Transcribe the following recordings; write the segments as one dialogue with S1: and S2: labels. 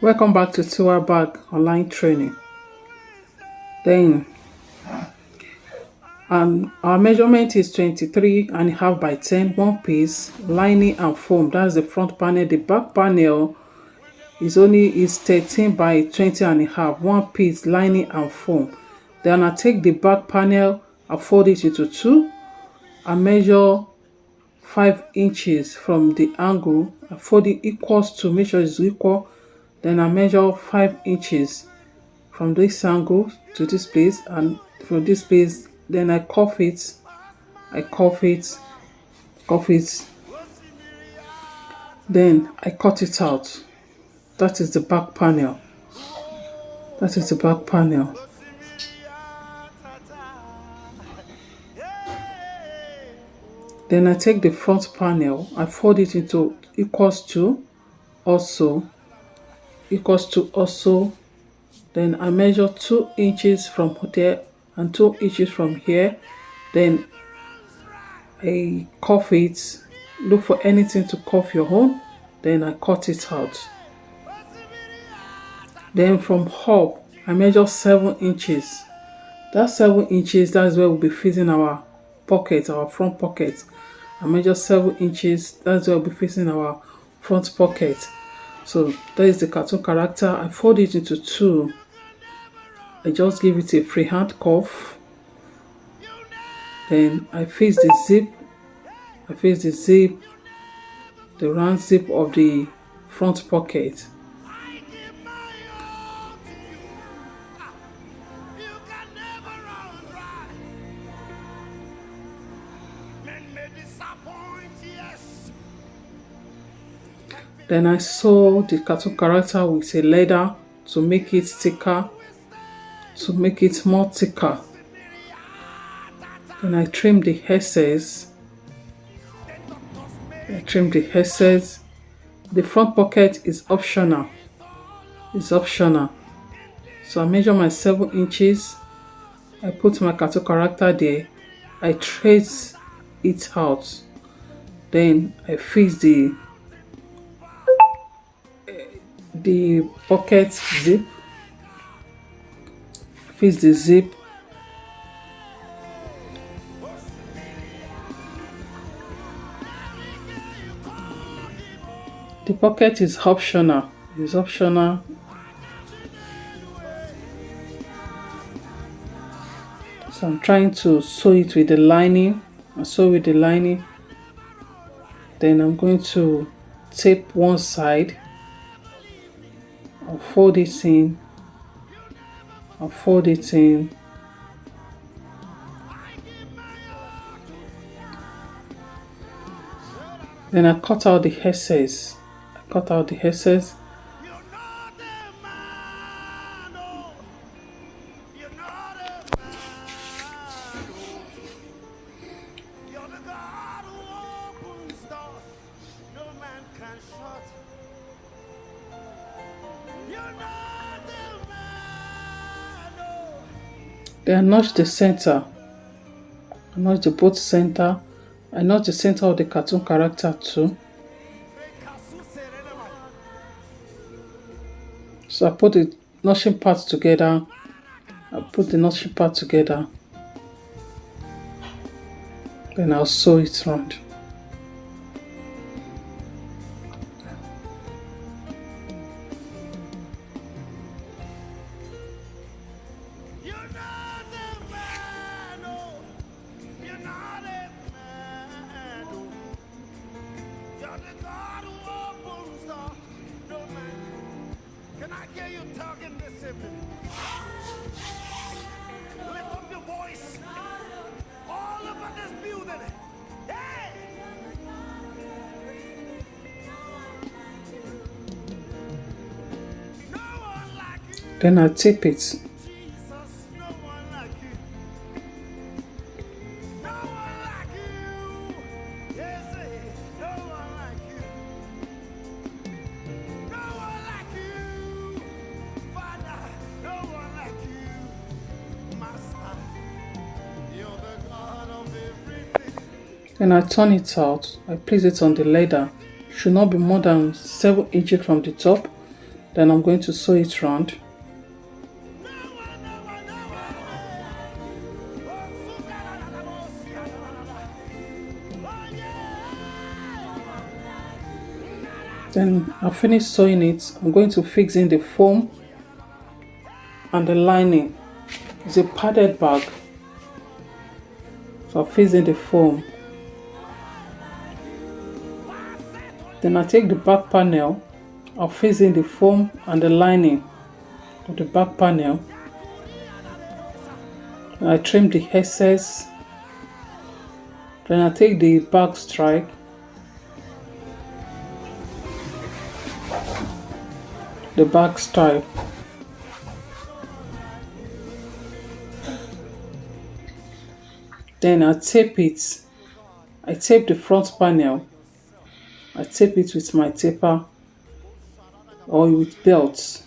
S1: Welcome back to Tiwa Bag online training. Then our measurement is 23 and a half by 10, one piece, lining and foam. That's the front panel. The back panel is 13 by 20 and a half, one piece, lining and foam. Then I take the back panel, I fold it into two, I measure 5 inches from the angle. I fold it equals to make sure it's equal. Then I measure 5 inches from this angle to this place, and from this place then I cuff it, I cuff it, cuff it, then I cut it out. That is the back panel. That is the back panel. Then I take the front panel, I fold it into equals to also, then I measure 2 inches from there and 2 inches from here. Then I cuff it, look for anything to cuff your own, then I cut it out. Then from up I measure 7 inches. That 7 inches, that's where we'll be fitting our pocket, our front pocket. I measure 7 inches, that's where we'll be fitting our front pocket. So that is the cartoon character. I fold it into two. I just give it a freehand cuff. Then I fix the zip. I fix the zip, the round zip of the front pocket. Then I sew the cartoon character with a leather to make it thicker, to make it more thicker. Then I trim the excess. I trim the excess. The front pocket is optional. It's optional. So I measure my 7 inches. I put my cartoon character there. I trace it out. Then I fix the pocket zip. Fix the zip. The pocket is optional. It's optional. So I'm trying to sew it with the lining. I sew with the lining. Then I'm going to tape one side. I'll fold it in. I'll fold it in. Then I cut out the excess. I cut out the excess. Then I notch the center. I notch the both center. I notch the center of the cartoon character too. So I put the notching parts together. Then I'll sew it round. Then I tape it. Then I turn it out. I place it on the leather. Should not be more than 7 inches from the top. Then I'm going to sew it round. Then I'll finish sewing it. I'm going to fix in the foam and the lining. It's a padded bag, so I'll fix in the foam. Then I take the back panel. I'll fix in the foam and the lining of the back panel. And I trim the excess. Then I take the back stripe. The back stripe. Then I tape it. I tape the front panel. I tape it with my taper or with belts.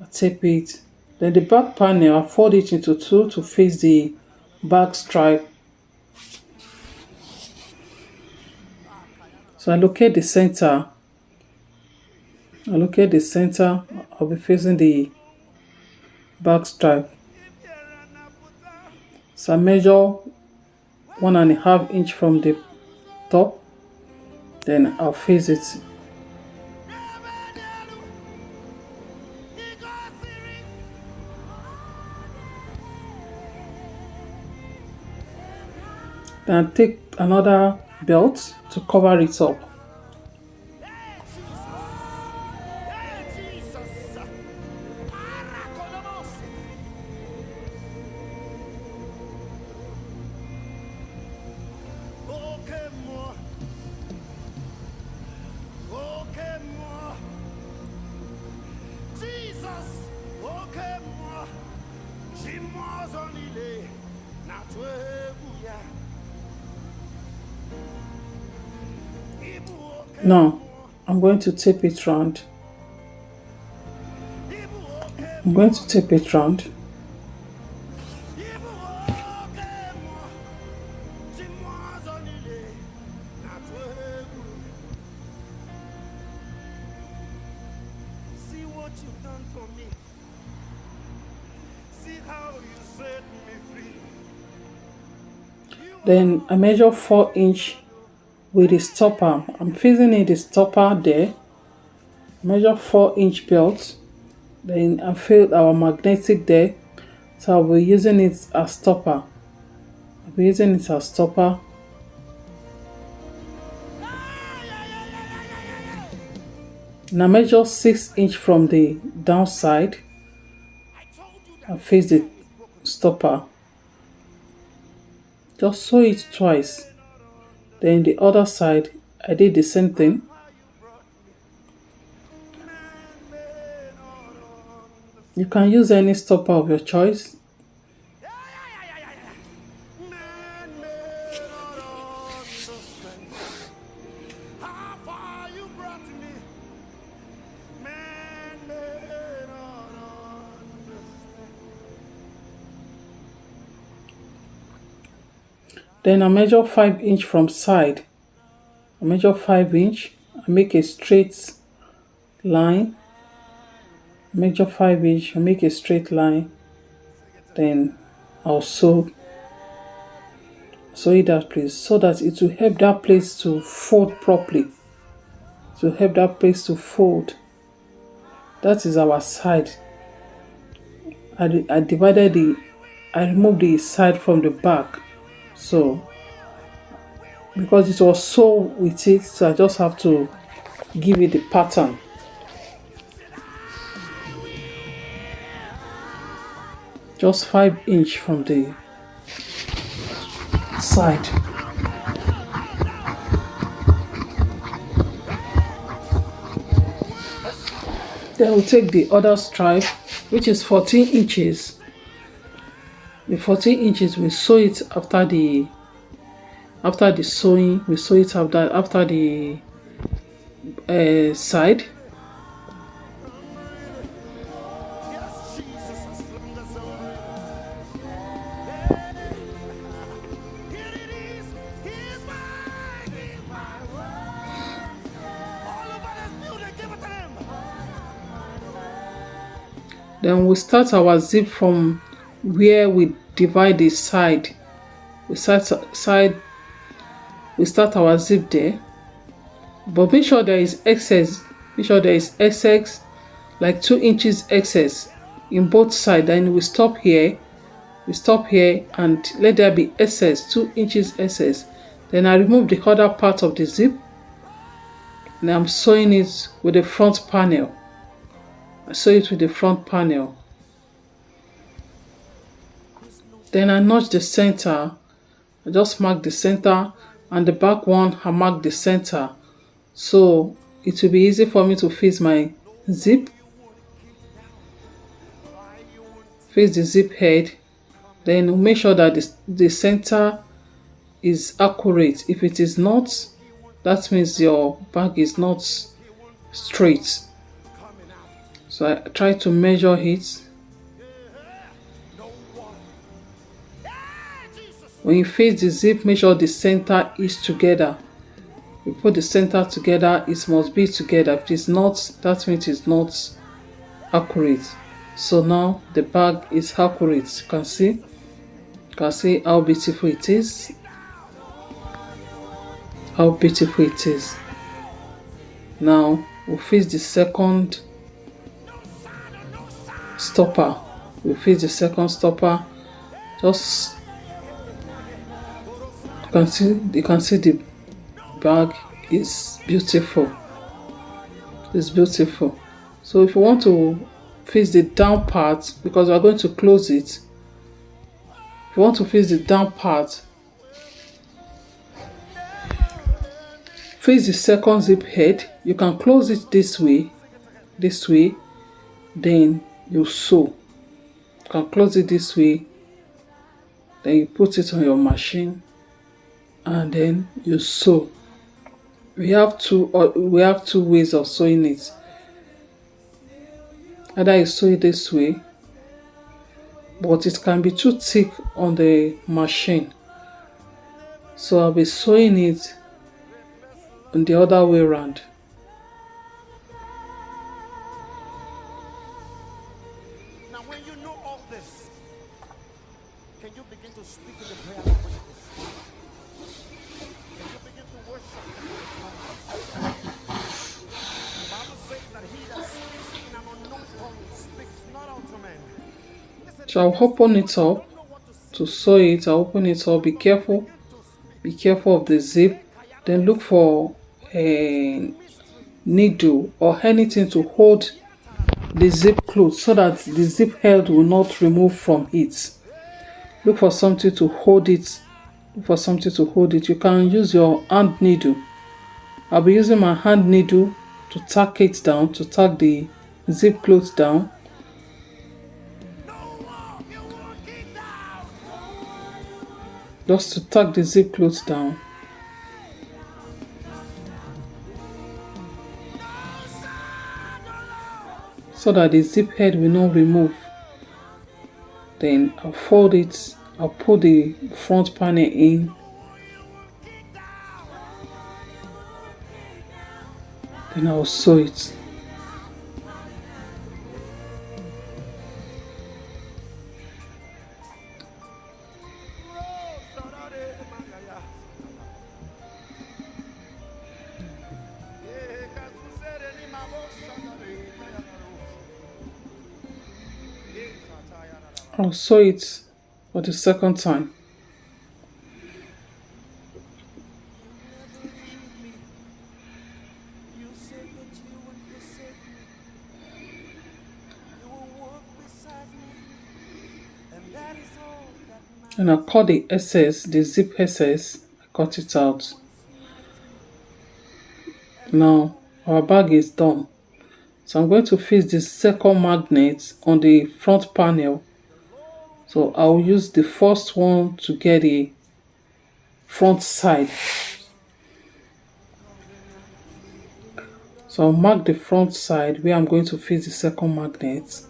S1: I tape it. Then the back panel, I fold it into two to face the back stripe. So I locate the center. I'll be facing the back stripe. So I measure 1.5 inch from the top. Then I'll face it. Then I take another belt to cover it up. Now I'm going to tape it round. Then I measure 4 inch with the stopper. I'm fixing in the stopper there. Measure 4 inch belt. Then I filled our magnetic there. So I'll be using it as stopper. Now measure 6 inch from the downside. I face the stopper. Just sew it twice. Then the other side, I did the same thing. You can use any stopper of your choice. Then I measure 5 inch from side. I measure 5 inch. I make a straight line. Measure 5 inch. I make a straight line. Then I'll sew it that place so that it will help that place to fold properly. That is our side. I removed the side from the back. So because it was sewn with it, so I just have to give it the pattern. Just 5 inch from the side. Then we'll take the other stripe, which is 14 inches. The 14 inches, we sew it after the sewing. We sew it after the side. Then we start our zip from where we divide the side. We start our zip there, but make sure there is excess. Make sure there is excess, like 2 inches excess in both sides. Then we stop here. We stop here and let there be excess, 2 inches excess. Then I remove the other part of the zip and I'm sewing it with the front panel. I sew it with the front panel. Then I notch the center. I just mark the center, and the back one I mark the center, so it will be easy for me to fix my zip. Fix the zip head. Then make sure that the center is accurate. If it is not, that means your bag is not straight. So I try to measure it. When you fix the zip, make sure the center is together. You put the center together, it must be together. If it's not, that means it's not accurate. So now the bag is accurate. You can see how beautiful it is. How beautiful it is. Now we'll fix the second stopper. We'll fix the second stopper. Just you can see the bag is beautiful. It's beautiful. So if you want to fix the down part, because we are going to close it, if you want to fix the down part, fix the second zip head. You can close it this way, then you sew. You can close it this way, then you put it on your machine, and then you sew. We have two ways of sewing it. Either you sew it this way, but it can be too thick on the machine, so I'll be sewing it on the other way around.
S2: Now when you know all this, can you begin to speak in the prayer language? Can you begin to worship? The Bible says that he that speaks in an unknown tongue speaks not unto men.
S1: So I'll open it up to sew it. I'll open it up. Be careful of the zip. Then look for a needle or anything to hold the zip closed, so that the zip head will not remove from it. Look for something to hold it. You can use your hand needle. I'll be using my hand needle to tack it down, to tack the zip closed down. Just to tack the zip closed down. So that the zip head will not remove. Then I'll fold it. I'll put the front panel in. Then I'll sew it. I'll sew it for the second time. And I cut the excess, the zip excess, I cut it out. Now our bag is done. So I'm going to fix the second magnet on the front panel. So I'll use the first one to get the front side. So I'll mark the front side where I'm going to fix the second magnet.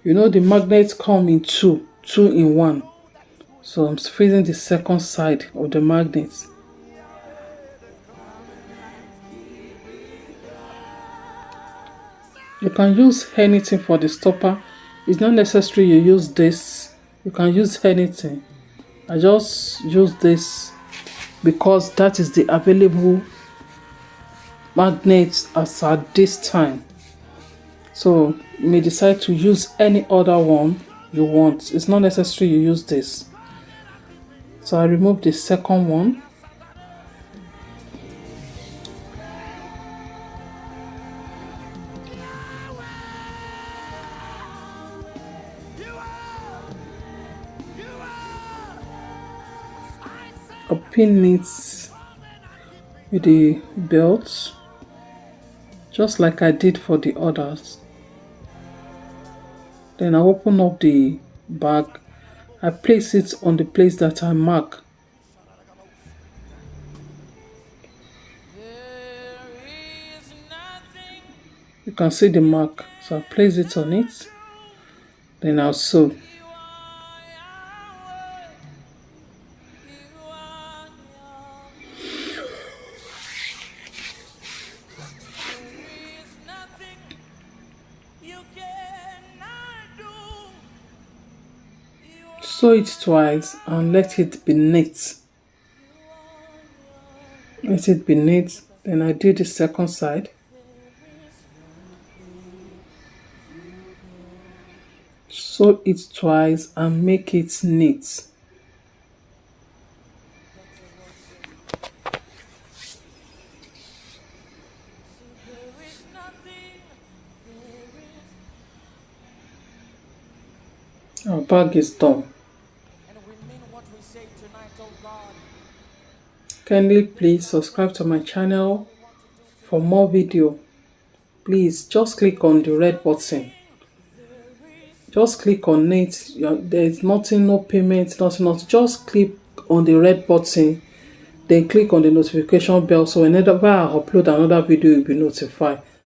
S1: You know the magnets come in two in one. So I'm fixing the second side of the magnet. You can use anything for the stopper. It's not necessary you use this. You can use anything. I just use this because that is the available magnet as at this time. So you may decide to use any other one you want. It's not necessary you use this. So I remove the second one. I pin it with the belt, just like I did for the others. Then I open up the bag. I place it on the place that I mark. You can see the mark. So I place it on it. Then I'll sew. Sew it twice and let it be neat. Let it be neat. Then I do the second side. Sew it twice and make it neat. Our bag is done. Kindly please subscribe to my channel for more video. Please just click on the red button. Just click on it. There's nothing, no payment, nothing. Just click on the red button. Then click on the notification bell so whenever I upload another video, you'll be notified.